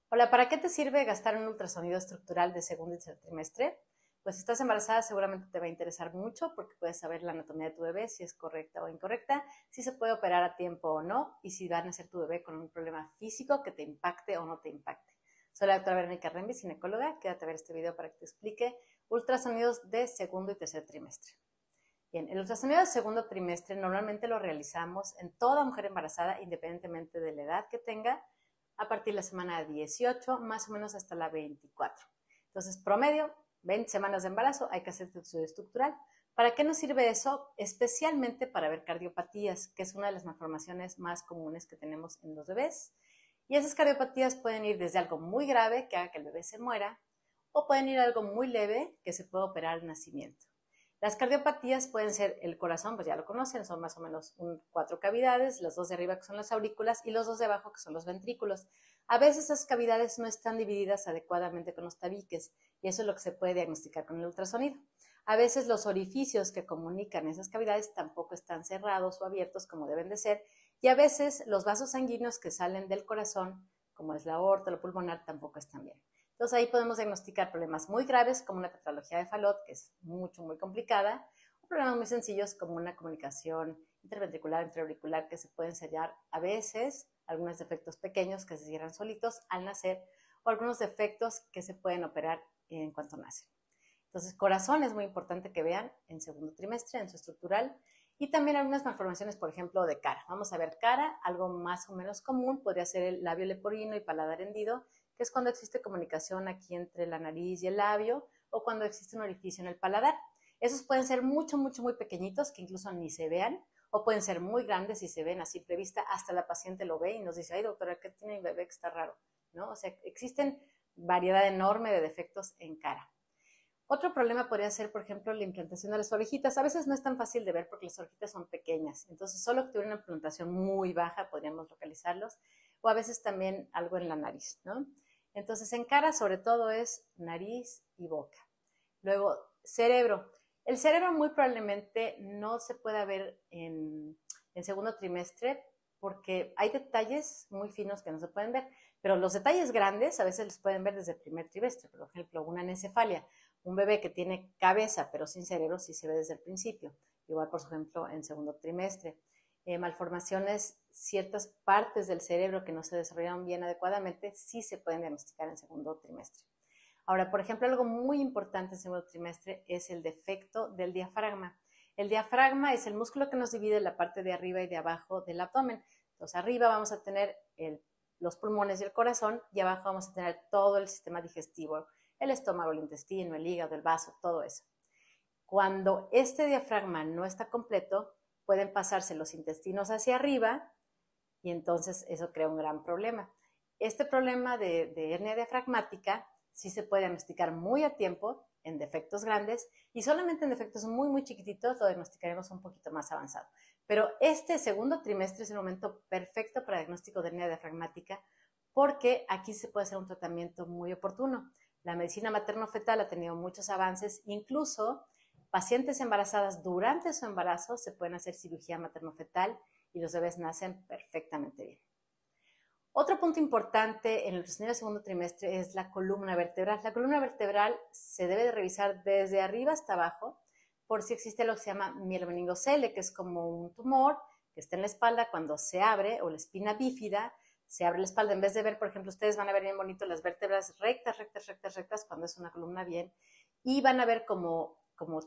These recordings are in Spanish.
Hola, ¿para qué te sirve gastar un ultrasonido estructural de segundo y tercer trimestre? Pues si estás embarazada seguramente te va a interesar mucho porque puedes saber la anatomía de tu bebé, si es correcta o incorrecta, si se puede operar a tiempo o no y si va a nacer tu bebé con un problema físico que te impacte o no te impacte. Soy la doctora Verónica Rembi, ginecóloga. Quédate a ver este video para que te explique ultrasonidos de segundo y tercer trimestre. Bien, el ultrasonido de segundo trimestre normalmente lo realizamos en toda mujer embarazada, independientemente de la edad que tenga, a partir de la semana 18, más o menos hasta la 24. Entonces, promedio, 20 semanas de embarazo, hay que hacer tu estudio estructural. ¿Para qué nos sirve eso? Especialmente para ver cardiopatías, que es una de las malformaciones más comunes que tenemos en los bebés. Y esas cardiopatías pueden ir desde algo muy grave, que haga que el bebé se muera, o pueden ir a algo muy leve, que se puede operar al nacimiento. Las cardiopatías pueden ser el corazón, pues ya lo conocen, son más o menos 4 cavidades, las dos de arriba que son las aurículas y los dos de abajo que son los ventrículos. A veces esas cavidades no están divididas adecuadamente con los tabiques y eso es lo que se puede diagnosticar con el ultrasonido. A veces los orificios que comunican esas cavidades tampoco están cerrados o abiertos como deben de ser y a veces los vasos sanguíneos que salen del corazón, como es la aorta o la pulmonar, tampoco están bien. Entonces ahí podemos diagnosticar problemas muy graves como una tetralogía de Fallot, que es muy complicada, o problemas muy sencillos como una comunicación interventricular, intraauricular, que se pueden sellar a veces, algunos defectos pequeños que se cierran solitos al nacer, o algunos defectos que se pueden operar en cuanto nacen. Entonces, corazón es muy importante que vean en segundo trimestre, en su estructural, y también algunas malformaciones, por ejemplo, de cara. Vamos a ver cara, algo más o menos común, podría ser el labio leporino y paladar hendido, que es cuando existe comunicación aquí entre la nariz y el labio, o cuando existe un orificio en el paladar. Esos pueden ser muy pequeñitos, que incluso ni se vean, o pueden ser muy grandes y se ven a simple vista, hasta la paciente lo ve y nos dice, ay doctora, ¿qué tiene mi bebé que está raro? ¿No? O sea, existen variedad enorme de defectos en cara. Otro problema podría ser, por ejemplo, la implantación de las orejitas. A veces no es tan fácil de ver porque las orejitas son pequeñas. Entonces, solo que tuviera una implantación muy baja podríamos localizarlos. O a veces también algo en la nariz, ¿no? Entonces, en cara sobre todo es nariz y boca. Luego, cerebro. El cerebro muy probablemente no se pueda ver en segundo trimestre porque hay detalles muy finos que no se pueden ver, pero los detalles grandes a veces los pueden ver desde el primer trimestre. Por ejemplo, una anencefalia, un bebé que tiene cabeza pero sin cerebro sí se ve desde el principio. Igual, por ejemplo, en segundo trimestre. Malformaciones, ciertas partes del cerebro que no se desarrollaron bien adecuadamente, sí se pueden diagnosticar en segundo trimestre. Ahora, por ejemplo, algo muy importante en segundo trimestre es el defecto del diafragma. El diafragma es el músculo que nos divide la parte de arriba y de abajo del abdomen. Entonces, arriba vamos a tener los pulmones y el corazón y abajo vamos a tener todo el sistema digestivo, el estómago, el intestino, el hígado, el vaso, todo eso. Cuando este diafragma no está completo, pueden pasarse los intestinos hacia arriba y entonces eso crea un gran problema. Este problema de hernia diafragmática sí se puede diagnosticar muy a tiempo en defectos grandes y solamente en defectos muy chiquititos lo diagnosticaremos un poquito más avanzado. Pero este segundo trimestre es el momento perfecto para diagnóstico de hernia diafragmática porque aquí se puede hacer un tratamiento muy oportuno. La medicina materno-fetal ha tenido muchos avances, incluso pacientes embarazadas durante su embarazo se pueden hacer cirugía materno-fetal y los bebés nacen perfectamente bien. Otro punto importante en el ultrasonido del segundo trimestre es la columna vertebral. La columna vertebral se debe de revisar desde arriba hasta abajo por si existe lo que se llama mielomeningocele, que es como un tumor que está en la espalda cuando se abre, o la espina bífida, se abre la espalda. En vez de ver, por ejemplo, ustedes van a ver bien bonito las vértebras rectas cuando es una columna bien, y van a ver como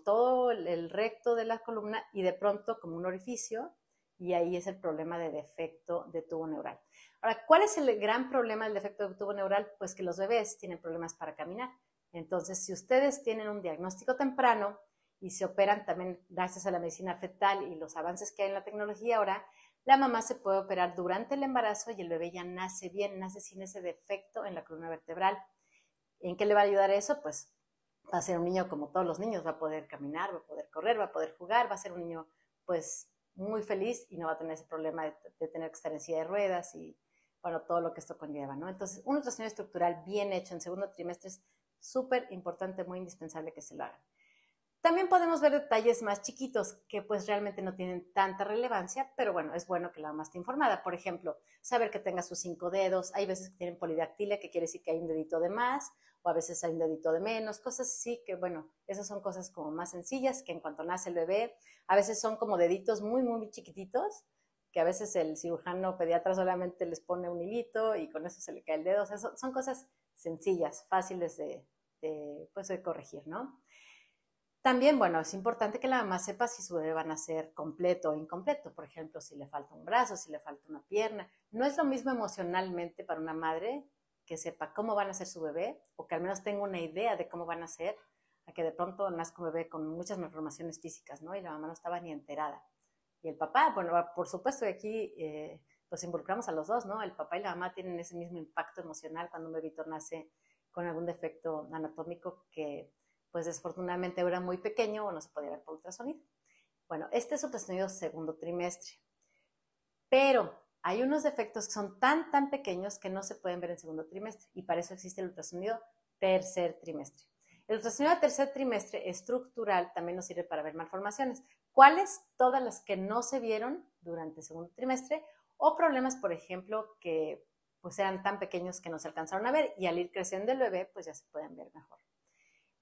todo el recto de la columna y de pronto como un orificio, y ahí es el problema de defecto de tubo neural. Ahora, ¿cuál es el gran problema del defecto de tubo neural? Pues que los bebés tienen problemas para caminar. Entonces, si ustedes tienen un diagnóstico temprano y se operan también gracias a la medicina fetal y los avances que hay en la tecnología ahora, la mamá se puede operar durante el embarazo y el bebé ya nace bien, nace sin ese defecto en la columna vertebral. ¿En qué le va a ayudar eso? Pues va a ser un niño como todos los niños, va a poder caminar, va a poder correr, va a poder jugar, va a ser un niño pues muy feliz y no va a tener ese problema de tener que estar en silla de ruedas y bueno, todo lo que esto conlleva, ¿no? Entonces, un ultrasonido estructural bien hecho en segundo trimestre es súper importante, muy indispensable que se lo hagan. También podemos ver detalles más chiquitos que pues realmente no tienen tanta relevancia, pero bueno, es bueno que la mamá esté informada. Por ejemplo, saber que tenga sus 5 dedos. Hay veces que tienen polidactilia, que quiere decir que hay un dedito de más, o a veces hay un dedito de menos, cosas así que bueno, esas son cosas como más sencillas que en cuanto nace el bebé, a veces son como deditos muy, muy chiquititos, que a veces el cirujano pediatra solamente les pone un hilito y con eso se le cae el dedo. O sea, son cosas sencillas, fáciles pues, de corregir, ¿no? También, bueno, es importante que la mamá sepa si su bebé va a nacer completo o incompleto. Por ejemplo, si le falta un brazo, si le falta una pierna. No es lo mismo emocionalmente para una madre que sepa cómo va a nacer su bebé o que al menos tenga una idea de cómo va a nacer, a que de pronto nazca un bebé con muchas malformaciones físicas, ¿no? Y la mamá no estaba ni enterada. Y el papá, bueno, por supuesto que aquí pues involucramos a los dos, ¿no? El papá y la mamá tienen ese mismo impacto emocional cuando un bebito nace con algún defecto anatómico que pues desafortunadamente era muy pequeño o no se podía ver por ultrasonido. Bueno, este es ultrasonido segundo trimestre, pero hay unos defectos que son tan pequeños que no se pueden ver en segundo trimestre y para eso existe el ultrasonido tercer trimestre. El ultrasonido de tercer trimestre estructural también nos sirve para ver malformaciones. ¿Cuáles? Todas las que no se vieron durante el segundo trimestre o problemas, por ejemplo, que pues eran tan pequeños que no se alcanzaron a ver y al ir creciendo el bebé, pues ya se pueden ver mejor.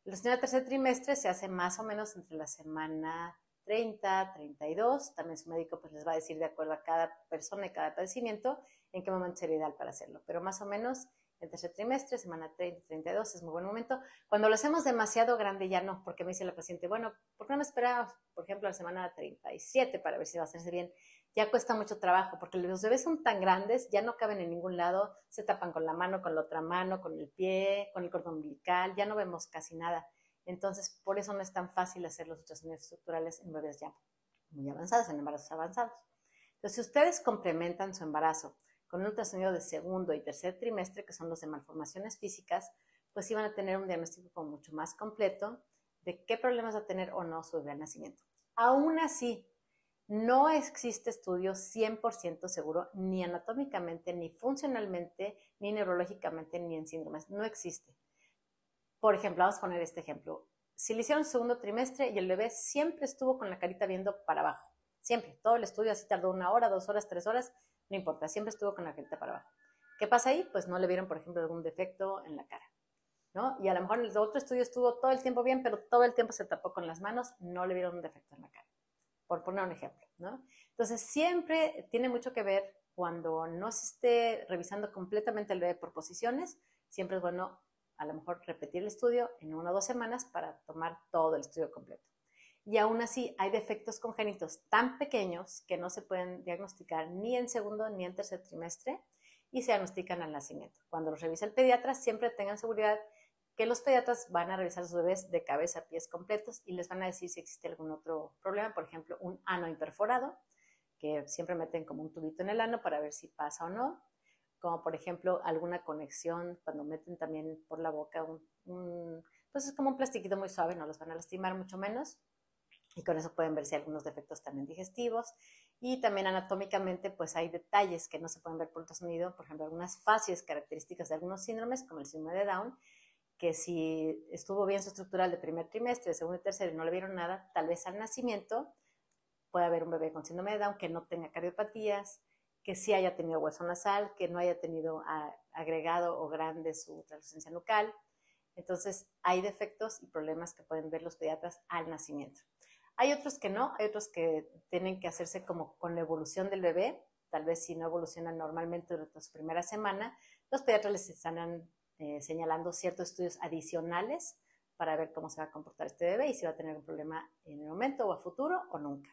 El ultrasonido de tercer trimestre se hace más o menos entre la semana 30, 32. También su médico pues les va a decir de acuerdo a cada persona y cada padecimiento en qué momento sería ideal para hacerlo. Pero más o menos el tercer trimestre, semana 30, 32 es muy buen momento. Cuando lo hacemos demasiado grande ya no, porque me dice la paciente, bueno, ¿por qué no me esperaba, por ejemplo, a la semana 37 para ver si va a hacerse bien? Ya cuesta mucho trabajo, porque los bebés son tan grandes, ya no caben en ningún lado, se tapan con la mano, con la otra mano, con el pie, con el cordón umbilical, ya no vemos casi nada. Entonces, por eso no es tan fácil hacer los ultrasonidos estructurales en bebés ya muy avanzados, en embarazos avanzados. Entonces, si ustedes complementan su embarazo con un ultrasonido de segundo y tercer trimestre, que son los de malformaciones físicas, pues sí van a tener un diagnóstico como mucho más completo de qué problemas va a tener o no su bebé al nacimiento. Aún así, no existe estudio 100% seguro, ni anatómicamente, ni funcionalmente, ni neurológicamente, ni en síndromes. No existe. Por ejemplo, vamos a poner este ejemplo. Si le hicieron segundo trimestre y el bebé siempre estuvo con la carita viendo para abajo, siempre, todo el estudio así tardó 1 hora, 2 horas, 3 horas, no importa, siempre estuvo con la carita para abajo. ¿Qué pasa ahí? Pues no le vieron, por ejemplo, algún defecto en la cara, ¿no? Y a lo mejor en el otro estudio estuvo todo el tiempo bien, pero todo el tiempo se tapó con las manos, no le vieron un defecto en la cara, por poner un ejemplo, ¿no? Entonces, siempre tiene mucho que ver cuando no se esté revisando completamente el bebé por posiciones, siempre es bueno a lo mejor repetir el estudio en 1 o 2 semanas para tomar todo el estudio completo. Y aún así hay defectos congénitos tan pequeños que no se pueden diagnosticar ni en segundo ni en tercer trimestre y se diagnostican al nacimiento. Cuando los revisa el pediatra, siempre tengan seguridad que los pediatras van a revisar a sus bebés de cabeza a pies completos y les van a decir si existe algún otro problema, por ejemplo, un ano imperforado, que siempre meten como un tubito en el ano para ver si pasa o no, como por ejemplo alguna conexión, cuando meten también por la boca pues es como un plastiquito muy suave, no los van a lastimar mucho menos, y con eso pueden verse algunos defectos también digestivos, y también anatómicamente pues hay detalles que no se pueden ver por ultrasonido, por ejemplo algunas facies características de algunos síndromes, como el síndrome de Down, que si estuvo bien su estructural de primer trimestre, de segundo y tercero y no le vieron nada, tal vez al nacimiento puede haber un bebé con síndrome de Down que no tenga cardiopatías, que sí haya tenido hueso nasal, que no haya tenido agregado o grande su translucencia nucal. Entonces, hay defectos y problemas que pueden ver los pediatras al nacimiento. Hay otros que no, hay otros que tienen que hacerse como con la evolución del bebé. Tal vez si no evolucionan normalmente durante su primera semana, los pediatras les están señalando ciertos estudios adicionales para ver cómo se va a comportar este bebé y si va a tener un problema en el momento o a futuro o nunca.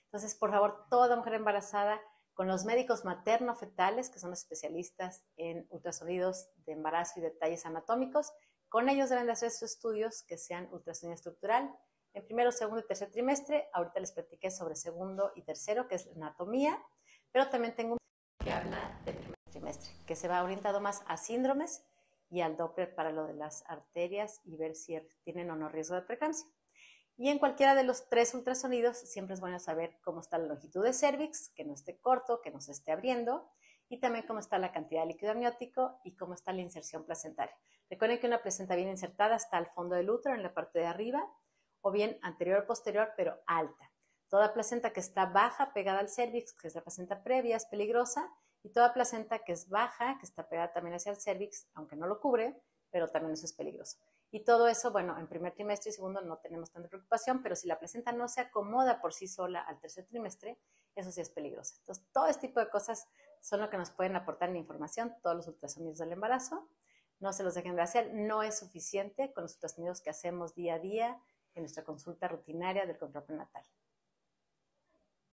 Entonces, por favor, toda mujer embarazada con los médicos materno-fetales, que son los especialistas en ultrasonidos de embarazo y detalles anatómicos, con ellos deben de hacer sus estudios que sean ultrasonido estructural. En primero, segundo y tercer trimestre, ahorita les platiqué sobre segundo y tercero, que es anatomía, pero también tengo un que habla del primer trimestre, que se va orientado más a síndromes y al Doppler para lo de las arterias y ver si tienen o no riesgo de preeclampsia. Y en cualquiera de los 3 ultrasonidos siempre es bueno saber cómo está la longitud de cervix, que no esté corto, que no se esté abriendo, y también cómo está la cantidad de líquido amniótico y cómo está la inserción placentaria. Recuerden que una placenta bien insertada está al fondo del útero, en la parte de arriba, o bien anterior o posterior, pero alta. Toda placenta que está baja, pegada al cérvix, que es la placenta previa, es peligrosa, y toda placenta que es baja, que está pegada también hacia el cérvix, aunque no lo cubre, pero también eso es peligroso. Y todo eso, bueno, en primer trimestre y segundo no tenemos tanta preocupación, pero si la placenta no se acomoda por sí sola al tercer trimestre, eso sí es peligroso. Entonces, todo este tipo de cosas son lo que nos pueden aportar en información, todos los ultrasonidos del embarazo. No se los dejen de hacer, no es suficiente con los ultrasonidos que hacemos día a día en nuestra consulta rutinaria del control prenatal.